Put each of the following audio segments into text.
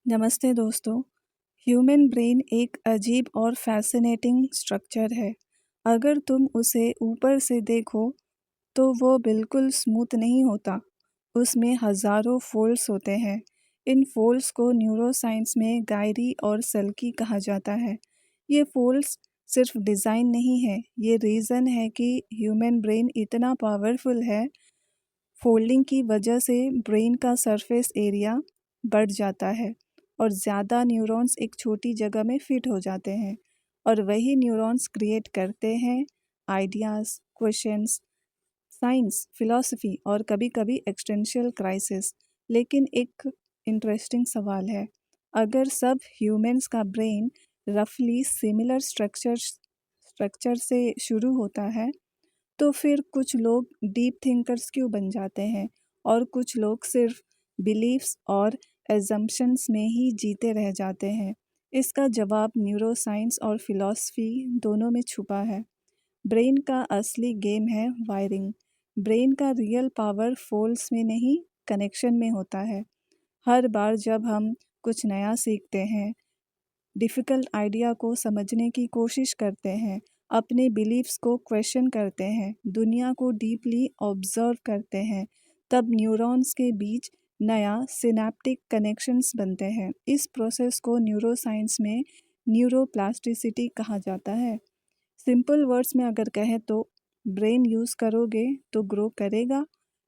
नमस्ते दोस्तों। Human brain एक अजीब और फैसिनेटिंग स्ट्रक्चर है। अगर तुम उसे ऊपर से देखो तो वो बिल्कुल स्मूथ नहीं होता। उसमें हज़ारों फोल्ड्स होते हैं। इन फोल्ड्स को न्यूरोसाइंस में गायरी और सल्की कहा जाता है। ये फोल्ड्स सिर्फ डिज़ाइन नहीं है, ये रीज़न है कि ह्यूमन ब्रेन इतना पावरफुल है। फोल्डिंग की वजह से ब्रेन का सरफेस एरिया बढ़ जाता है और ज़्यादा न्यूरॉन्स एक छोटी जगह में फिट हो जाते हैं और वही न्यूरॉन्स क्रिएट करते हैं आइडियाज़, क्वेश्चंस, साइंस, फिलॉसफी और कभी-कभी एक्सटेंशियल क्राइसिस। लेकिन एक इंटरेस्टिंग सवाल है, अगर सब ह्यूमंस का ब्रेन रफली सिमिलर स्ट्रक्चर से शुरू होता है तो फिर कुछ लोग डीप थिंकर्स क्यों बन जाते हैं और कुछ लोग सिर्फ बिलीफ्स और एजम्पशंस में ही जीते रह जाते हैं। इसका जवाब न्यूरोसाइंस और फिलॉसफी दोनों में छुपा है। ब्रेन का असली गेम है वायरिंग। ब्रेन का रियल पावर फोल्स में नहीं, कनेक्शन में होता है। हर बार जब हम कुछ नया सीखते हैं, डिफ़िकल्ट आइडिया को समझने की कोशिश करते हैं, अपने बिलीव्स को क्वेश्चन करते हैं, दुनिया को डीपली ऑब्जर्व करते हैं, तब न्यूरॉन्स के बीच नया सिनेप्टिक कनेक्शंस बनते हैं। इस प्रोसेस को न्यूरोसाइंस में न्यूरोप्लास्टिसिटी कहा जाता है। सिंपल वर्ड्स में अगर कहें तो ब्रेन यूज़ करोगे तो ग्रो करेगा,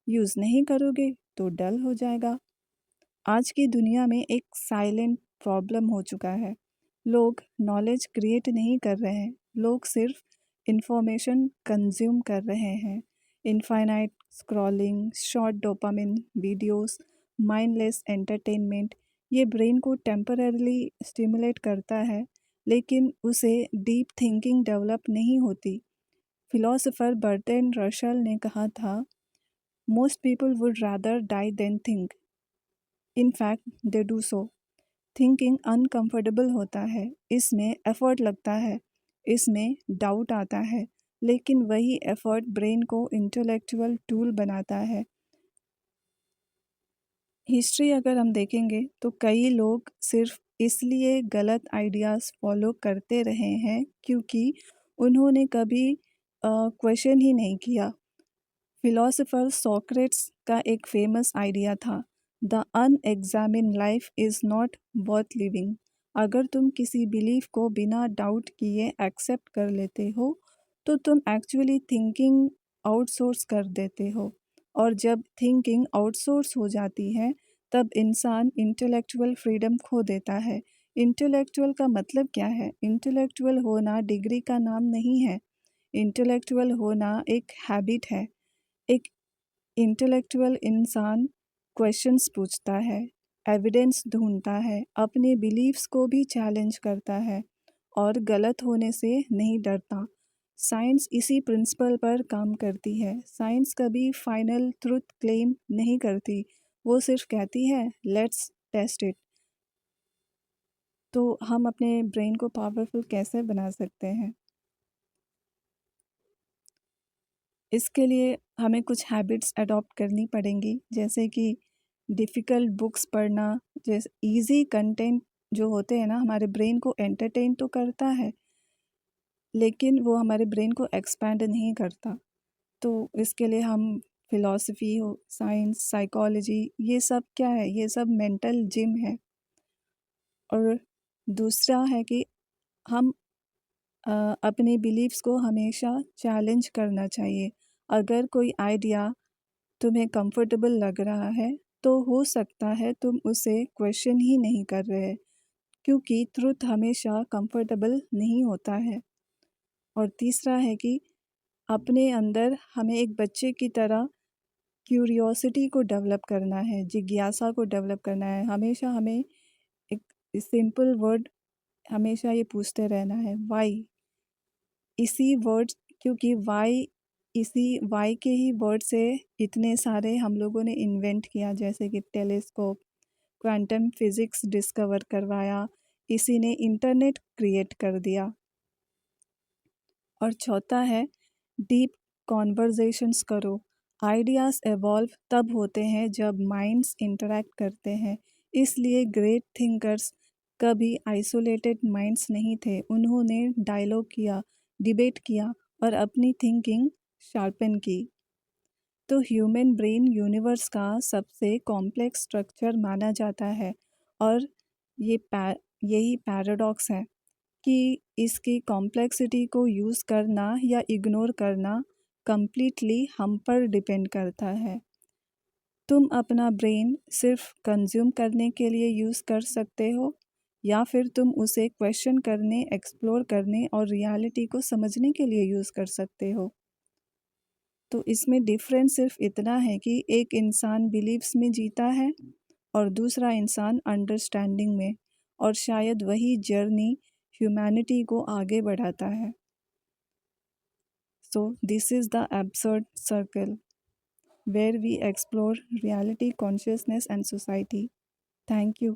यूज़ नहीं करोगे तो डल हो जाएगा। आज की दुनिया में एक साइलेंट प्रॉब्लम हो चुका है। लोग नॉलेज क्रिएट नहीं कर रहे हैं, लोग सिर्फ इंफॉर्मेशन कंज्यूम कर रहे हैं। Infinite scrolling, short dopamine videos, mindless entertainment, ये ब्रेन को टेम्पररीली स्टिमुलेट करता है, लेकिन उसे डीप थिंकिंग डेवलप नहीं होती। फिलोसोफर बर्ट्रैंड रसल ने कहा था, most people would rather die than think, in fact they do so. Thinking uncomfortable होता है, इसमें एफर्ट लगता है, इसमें डाउट आता है, लेकिन वही एफर्ट ब्रेन को इंटेलेक्चुअल टूल बनाता है। हिस्ट्री अगर हम देखेंगे तो कई लोग सिर्फ इसलिए गलत आइडियाज़ फॉलो करते रहे हैं क्योंकि उन्होंने कभी क्वेश्चन ही नहीं किया। फिलोसोफर सोक्रेट्स का एक फेमस आइडिया था, the unexamined life is not worth living. अगर तुम किसी बिलीफ को बिना डाउट किए एक्सेप्ट कर लेते हो तो तुम एक्चुअली थिंकिंग आउटसोर्स कर देते हो, और जब थिंकिंग आउटसोर्स हो जाती है तब इंसान इंटेलेक्चुअल फ्रीडम खो देता है। इंटेलेक्चुअल का मतलब क्या है? इंटेलेक्चुअल होना डिग्री का नाम नहीं है। इंटेलेक्चुअल होना एक हैबिट है। एक इंटेलेक्चुअल इंसान क्वेश्चंस पूछता है, एविडेंस ढूंढता है, अपने बिलीव्स को भी चैलेंज करता है और गलत होने से नहीं डरता। साइंस इसी प्रिंसिपल पर काम करती है। साइंस कभी फाइनल ट्रुथ क्लेम नहीं करती, वो सिर्फ कहती है लेट्स टेस्ट इट। तो हम अपने ब्रेन को पावरफुल कैसे बना सकते हैं? इसके लिए हमें कुछ हैबिट्स अडॉप्ट करनी पड़ेंगी, जैसे कि डिफ़िकल्ट बुक्स पढ़ना, जैसे इजी कंटेंट जो होते हैं ना, हमारे ब्रेन को एंटरटेन तो करता है, लेकिन वो हमारे ब्रेन को एक्सपैंड नहीं करता। तो इसके लिए हम फिलॉसफी हो, साइंस, साइकोलॉजी, ये सब क्या है? ये सब मेंटल जिम है। और दूसरा है कि हम अपने बिलीव्स को हमेशा चैलेंज करना चाहिए। अगर कोई आइडिया तुम्हें कंफर्टेबल लग रहा है तो हो सकता है तुम उसे क्वेश्चन ही नहीं कर रहे, क्योंकि ट्रुथ हमेशा कंफर्टेबल नहीं होता है। और तीसरा है कि अपने अंदर हमें एक बच्चे की तरह क्यूरियोसिटी को डेवलप करना है, जिज्ञासा को डेवलप करना है। हमेशा हमें एक सिंपल वर्ड हमेशा ये पूछते रहना है, वाई। इसी वर्ड, क्योंकि वाई, इसी वाई के ही वर्ड से इतने सारे हम लोगों ने इन्वेंट किया, जैसे कि टेलीस्कोप, क्वांटम फिजिक्स डिस्कवर करवाया, इसी ने इंटरनेट क्रिएट कर दिया। और चौथा है डीप कॉन्वर्जेशंस करो। आइडियाज़ एवॉल्व तब होते हैं जब माइंड्स इंटरेक्ट करते हैं। इसलिए ग्रेट थिंकर्स कभी आइसोलेटेड माइंड्स नहीं थे। उन्होंने डायलॉग किया, डिबेट किया और अपनी थिंकिंग शार्पन की। तो ह्यूमन ब्रेन यूनिवर्स का सबसे कॉम्प्लेक्स स्ट्रक्चर माना जाता है और यही पैराडॉक्स है कि इसकी कॉम्प्लेक्सिटी को यूज़ करना या इग्नोर करना कम्प्लीटली हम पर डिपेंड करता है। तुम अपना ब्रेन सिर्फ कंज्यूम करने के लिए यूज़ कर सकते हो या फिर तुम उसे क्वेश्चन करने, एक्सप्लोर करने और रियलिटी को समझने के लिए यूज़ कर सकते हो। तो इसमें डिफरेंस सिर्फ इतना है कि एक इंसान बिलीव्स में जीता है और दूसरा इंसान अंडरस्टैंडिंग में, और शायद वही जर्नी ह्यूमैनिटी को आगे बढ़ाता है। So this is the absurd circle where we explore reality, consciousness, and society. Thank you.